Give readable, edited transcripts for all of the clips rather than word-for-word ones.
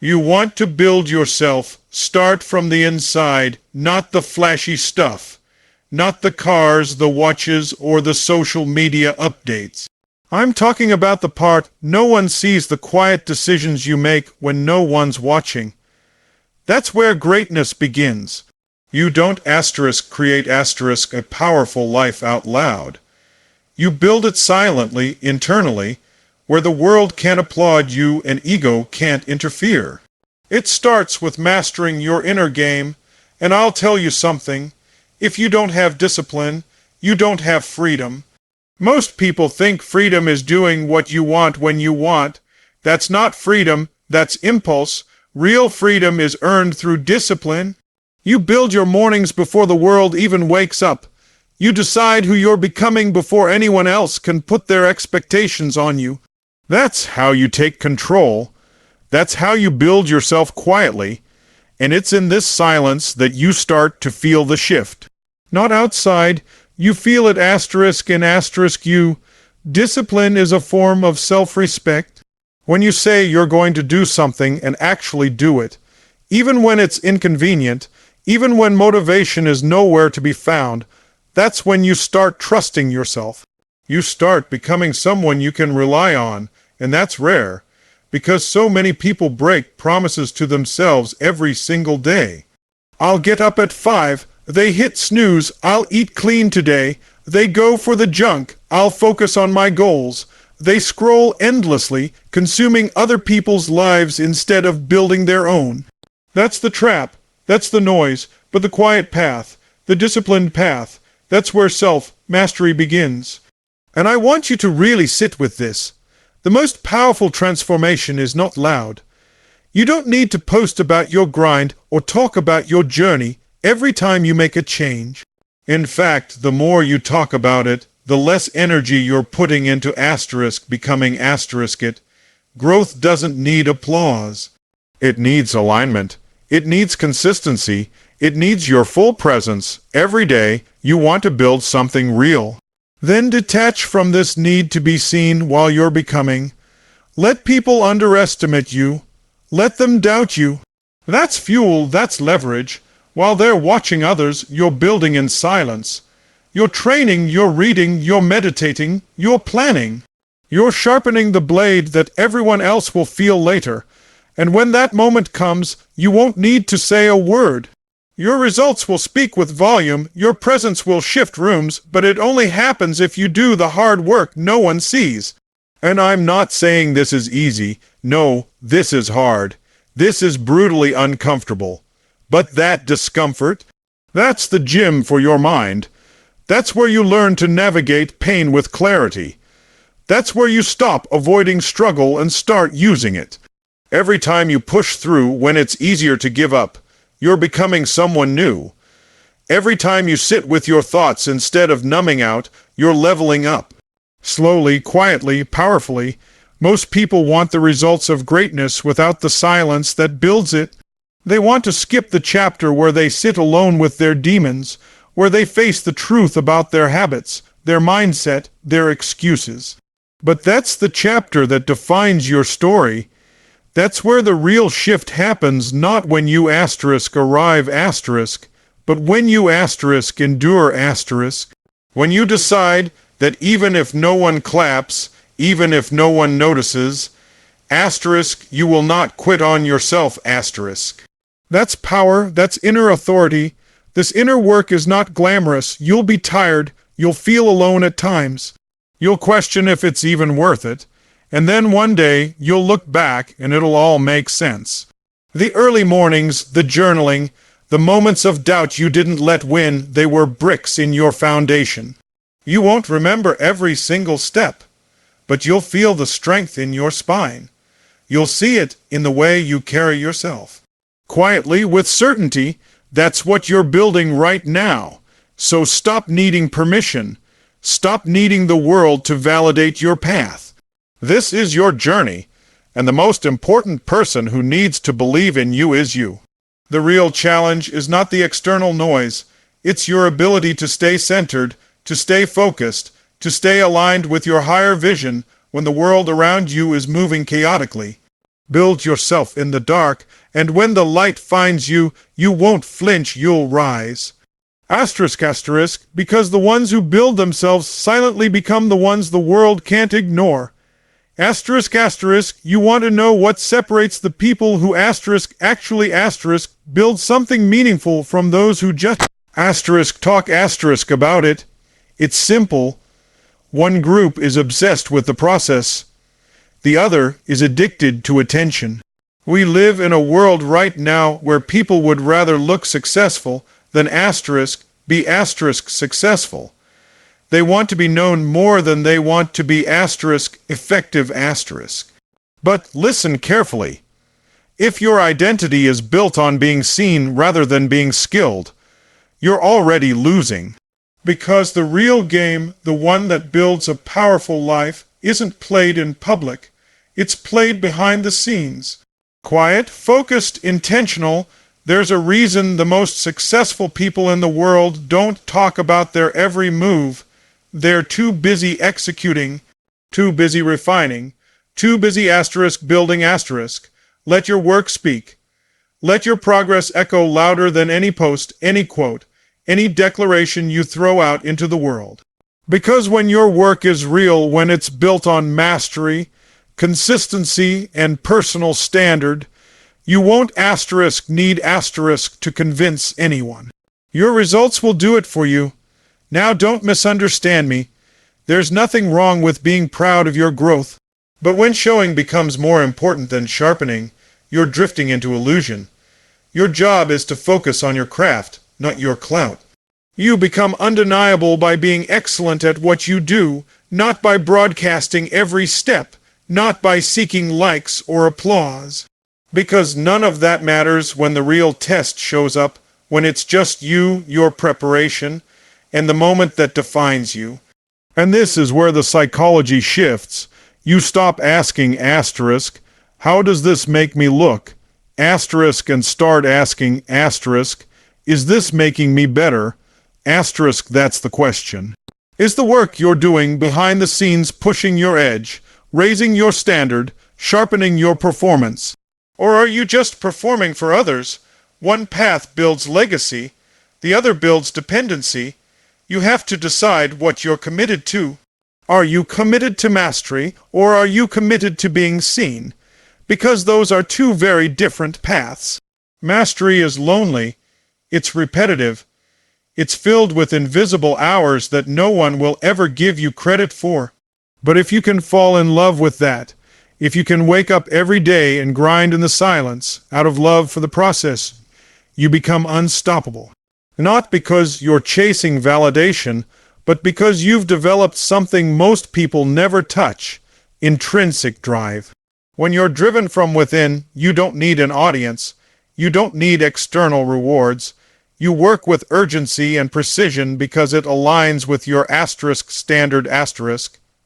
You want to build yourself. Start from the inside, not the flashy stuff. Not the cars, the watches, or the social media updates. I'm talking about the part no one sees, the quiet decisions you make when no one's watching. That's where greatness begins. You don't create a powerful life out loud. You build it silently, internally, where the world can't applaud you and ego can't interfere. It starts with mastering your inner game, and I'll tell you something. If you don't have discipline, you don't have freedom. Most people think freedom is doing what you want when you want. That's not freedom, that's impulse. Real freedom is earned through discipline. You build your mornings before the world even wakes up. You decide who you're becoming before anyone else can put their expectations on you. That's how you take control. That's how you build yourself quietly. And it's in this silence that you start to feel the shift. Not outside, you feel it *** you. Discipline is a form of self-respect. When you say you're going to do something and actually do it, even when it's inconvenient, even when motivation is nowhere to be found, that's when you start trusting yourself. You start becoming someone you can rely on, and that's rare, because so many people break promises to themselves every single day. I'll get up at 5. They hit snooze. I'll eat clean today. They go for the junk. I'll focus on my goals. They scroll endlessly, consuming other people's lives instead of building their own. That's the trap. That's the noise. But the quiet path, the disciplined path, that's where self-mastery begins. And I want you to really sit with this. The most powerful transformation is not loud. You don't need to post about your grind or talk about your journey every time you make a change. In fact, the more you talk about it, the less energy you're putting into becoming it. Growth doesn't need applause. It needs alignment. It needs consistency. It needs your full presence. Every day, you want to build something real. Then detach from this need to be seen while you're becoming. Let people underestimate you. Let them doubt you. That's fuel, that's leverage. While they're watching others, you're building in silence. You're training, you're reading, you're meditating, you're planning. You're sharpening the blade that everyone else will feel later. And when that moment comes, you won't need to say a word. Your results will speak with volume, your presence will shift rooms, but it only happens if you do the hard work no one sees. And I'm not saying this is easy. No, this is hard. This is brutally uncomfortable. But that discomfort, that's the gym for your mind. That's where you learn to navigate pain with clarity. That's where you stop avoiding struggle and start using it. Every time you push through when it's easier to give up, you're becoming someone new. Every time you sit with your thoughts instead of numbing out, you're leveling up. Slowly, quietly, powerfully, most people want the results of greatness without the silence that builds it. They want to skip the chapter where they sit alone with their demons, where they face the truth about their habits, their mindset, their excuses. But that's the chapter that defines your story. That's where the real shift happens, not when you arrive but when you endure when you decide that even if no one claps, even if no one notices, you will not quit on yourself, That's power, that's inner authority. This inner work is not glamorous. You'll be tired, you'll feel alone at times. You'll question if it's even worth it. And then one day, you'll look back and it'll all make sense. The early mornings, the journaling, the moments of doubt you didn't let win, they were bricks in your foundation. You won't remember every single step, but you'll feel the strength in your spine. You'll see it in the way you carry yourself. Quietly, with certainty, that's what you're building right now. So stop needing permission. Stop needing the world to validate your path. This is your journey, and the most important person who needs to believe in you is you. The real challenge is not the external noise. It's your ability to stay centered, to stay focused, to stay aligned with your higher vision when the world around you is moving chaotically. Build yourself in the dark, and when the light finds you, you won't flinch, you'll rise. Asterisk, asterisk, because the ones who build themselves silently become the ones the world can't ignore. Asterisk, asterisk, you want to know what separates the people who actually build something meaningful from those who just talk about it. It's simple. One group is obsessed with the process. The other is addicted to attention. We live in a world right now where people would rather look successful than be successful. They want to be known more than they want to be effective . But listen carefully. If your identity is built on being seen rather than being skilled, you're already losing. Because the real game, the one that builds a powerful life, isn't played in public. It's played behind the scenes. Quiet, focused, intentional. There's a reason the most successful people in the world don't talk about their every move. They're too busy executing, too busy refining, too busy building . Let your work speak. Let your progress echo louder than any post, any quote, any declaration you throw out into the world. Because when your work is real, when it's built on mastery, consistency, and personal standard, you won't need to convince anyone. Your results will do it for you. Now don't misunderstand me. There's nothing wrong with being proud of your growth. But when showing becomes more important than sharpening, you're drifting into illusion. Your job is to focus on your craft, not your clout. You become undeniable by being excellent at what you do, not by broadcasting every step, not by seeking likes or applause. Because none of that matters when the real test shows up, when it's just you, your preparation, and the moment that defines you. And this is where the psychology shifts. You stop asking how does this make me look? And start asking is this making me better? That's the question. Is the work you're doing behind the scenes pushing your edge, raising your standard, sharpening your performance? Or are you just performing for others? One path builds legacy, the other builds dependency. You have to decide what you're committed to. Are you committed to mastery, or are you committed to being seen? Because those are two very different paths. Mastery is lonely. It's repetitive. It's filled with invisible hours that no one will ever give you credit for. But if you can fall in love with that, if you can wake up every day and grind in the silence, out of love for the process, you become unstoppable. Not because you're chasing validation, but because you've developed something most people never touch: intrinsic drive. When you're driven from within, you don't need an audience. You don't need external rewards. You work with urgency and precision because it aligns with your standard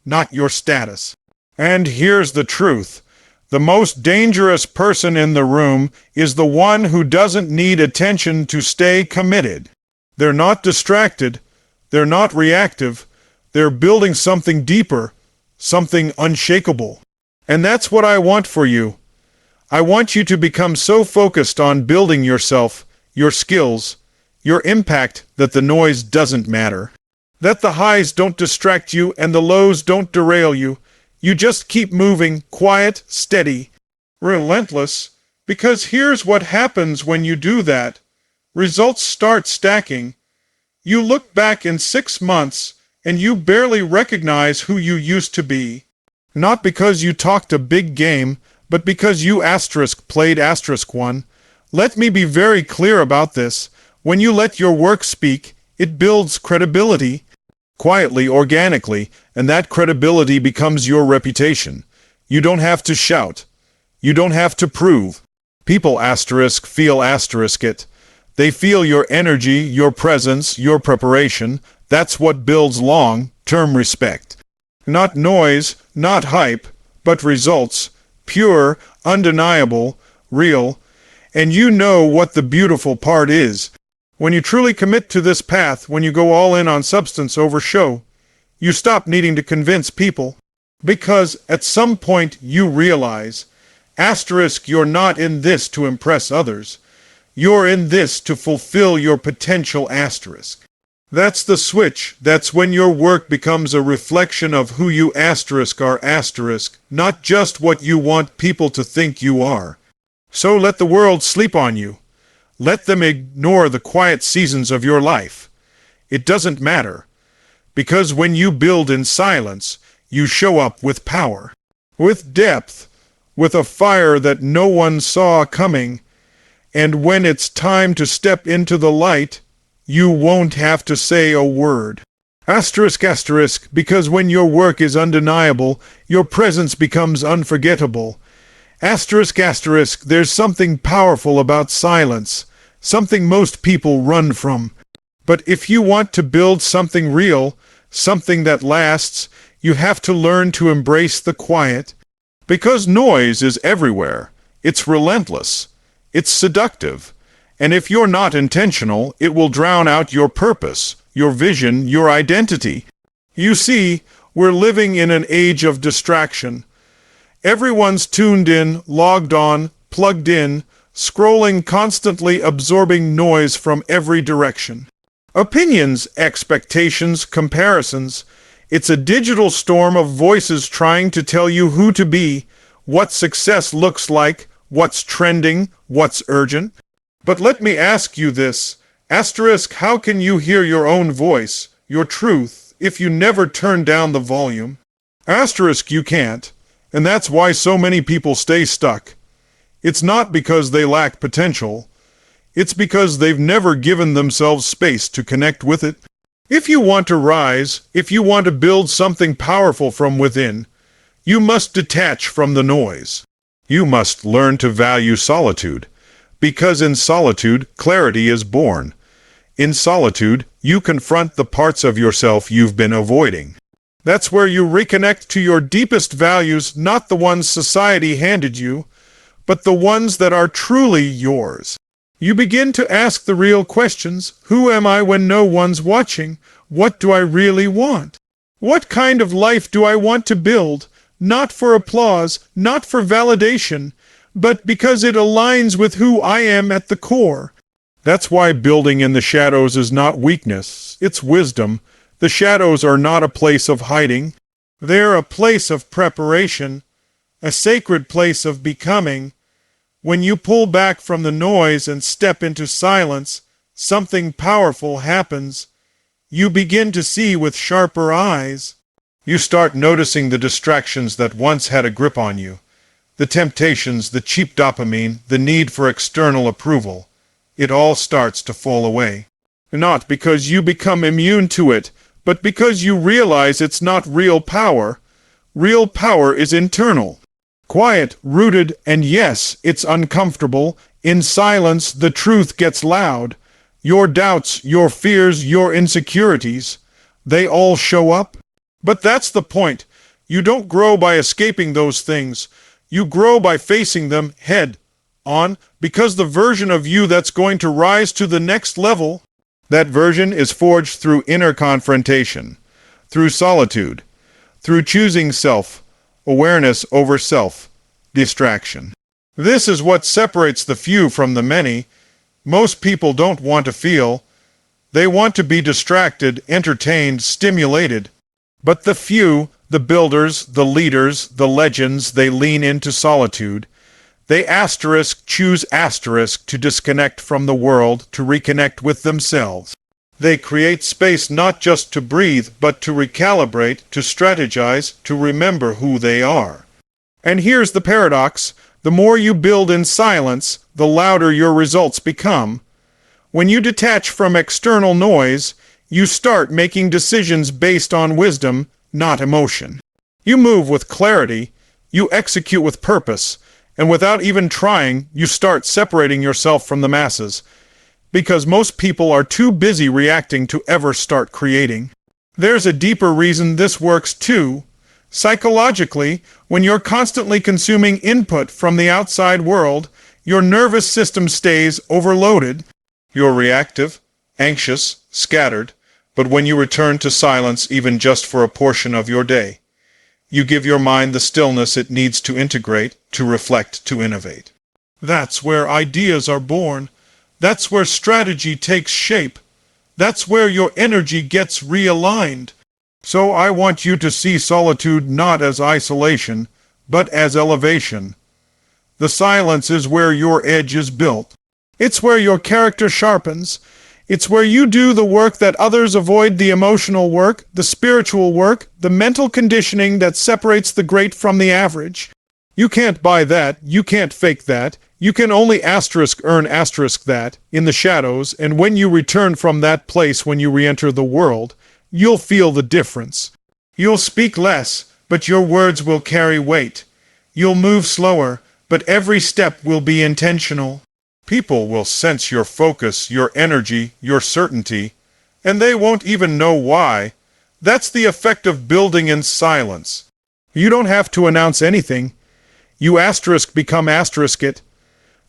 not your status. And here's the truth. The most dangerous person in the room is the one who doesn't need attention to stay committed. They're not distracted. They're not reactive. They're building something deeper, something unshakable. And that's what I want for you. I want you to become so focused on building yourself, your skills, your impact that the noise doesn't matter. That the highs don't distract you and the lows don't derail you. You just keep moving, quiet, steady, relentless, because here's what happens when you do that. Results start stacking. You look back in 6 months and you barely recognize who you used to be. Not because you talked a big game, but because you played one. Let me be very clear about this. When you let your work speak, it builds credibility, quietly, organically, and that credibility becomes your reputation. You don't have to shout. You don't have to prove. People feel it. They feel your energy, your presence, your preparation. That's what builds long-term respect. Not noise, not hype, but results. Pure, undeniable, real. And you know what the beautiful part is. When you truly commit to this path, when you go all in on substance over show, you stop needing to convince people. Because at some point you realize Asterisk, you're not in this to impress others. You're in this to fulfill your potential. Asterisk. That's the switch. That's when your work becomes a reflection of who you asterisk are. Asterisk, not just what you want people to think you are. So let the world sleep on you. Let them ignore the quiet seasons of your life. It doesn't matter. Because when you build in silence, you show up with power, with depth, with a fire that no one saw coming. And when it's time to step into the light, you won't have to say a word. Asterisk, asterisk, because when your work is undeniable, your presence becomes unforgettable. Asterisk, asterisk, there's something powerful about silence, something most people run from. But if you want to build something real, something that lasts, you have to learn to embrace the quiet. Because noise is everywhere. It's relentless. It's seductive. And if you're not intentional, it will drown out your purpose, your vision, your identity. You see, we're living in an age of distraction. Everyone's tuned in, logged on, plugged in, scrolling, constantly absorbing noise from every direction. Opinions, expectations, comparisons. It's a digital storm of voices trying to tell you who to be, what success looks like, what's trending, what's urgent. But let me ask you this, asterisk, how can you hear your own voice, your truth, if you never turn down the volume? Asterisk, you can't, and that's why so many people stay stuck. It's not because they lack potential. It's because they've never given themselves space to connect with it. If you want to rise, if you want to build something powerful from within, you must detach from the noise. You must learn to value solitude, because in solitude, clarity is born. In solitude, you confront the parts of yourself you've been avoiding. That's where you reconnect to your deepest values, not the ones society handed you, but the ones that are truly yours. You begin to ask the real questions. Who am I when no one's watching? What do I really want? What kind of life do I want to build? Not for applause, not for validation, but because it aligns with who I am at the core. That's why building in the shadows is not weakness, it's wisdom. The shadows are not a place of hiding. They're a place of preparation, a sacred place of becoming. When you pull back from the noise and step into silence, something powerful happens. You begin to see with sharper eyes. You start noticing the distractions that once had a grip on you. The temptations, the cheap dopamine, the need for external approval. It all starts to fall away. Not because you become immune to it, but because you realize it's not real power. Real power is internal. Quiet, rooted, and yes, it's uncomfortable. In silence, the truth gets loud. Your doubts, your fears, your insecurities, they all show up. But that's the point. You don't grow by escaping those things. You grow by facing them head on, because the version of you that's going to rise to the next level, that version is forged through inner confrontation, through solitude, through choosing self-awareness over self-distraction. This is what separates the few from the many. Most people don't want to feel. They want to be distracted, entertained, stimulated. But the few, the builders, the leaders, the legends, they lean into solitude. They choose to disconnect from the world, to reconnect with themselves. They create space not just to breathe, but to recalibrate, to strategize, to remember who they are. And here's the paradox. The more you build in silence, the louder your results become. When you detach from external noise, you start making decisions based on wisdom, not emotion. You move with clarity, you execute with purpose, and without even trying, you start separating yourself from the masses, because most people are too busy reacting to ever start creating. There's a deeper reason this works too. Psychologically, when you're constantly consuming input from the outside world, your nervous system stays overloaded. You're reactive, anxious, scattered, but when you return to silence even just for a portion of your day, You give your mind the stillness it needs to integrate, to reflect, to innovate. That's where ideas are born. That's where strategy takes shape. That's where your energy gets realigned. So I want you to see solitude not as isolation, but as elevation. The silence is where your edge is built. It's where your character sharpens. It's where you do the work that others avoid, the emotional work, the spiritual work, the mental conditioning that separates the great from the average. You can't buy that. You can't fake that. You can only earn that in the shadows, and when you return from that place, when you re-enter the world, you'll feel the difference. You'll speak less, but your words will carry weight. You'll move slower, but every step will be intentional. People will sense your focus, your energy, your certainty, and they won't even know why. That's the effect of building in silence. You don't have to announce anything. You become it.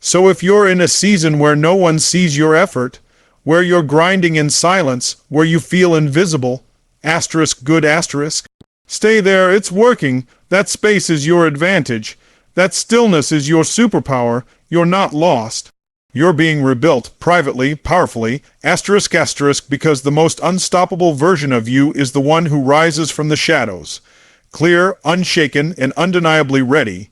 So if you're in a season where no one sees your effort, where you're grinding in silence, where you feel invisible, stay there, it's working. That space is your advantage. That stillness is your superpower. You're not lost. You're being rebuilt, privately, powerfully, because the most unstoppable version of you is the one who rises from the shadows. Clear, unshaken, and undeniably ready.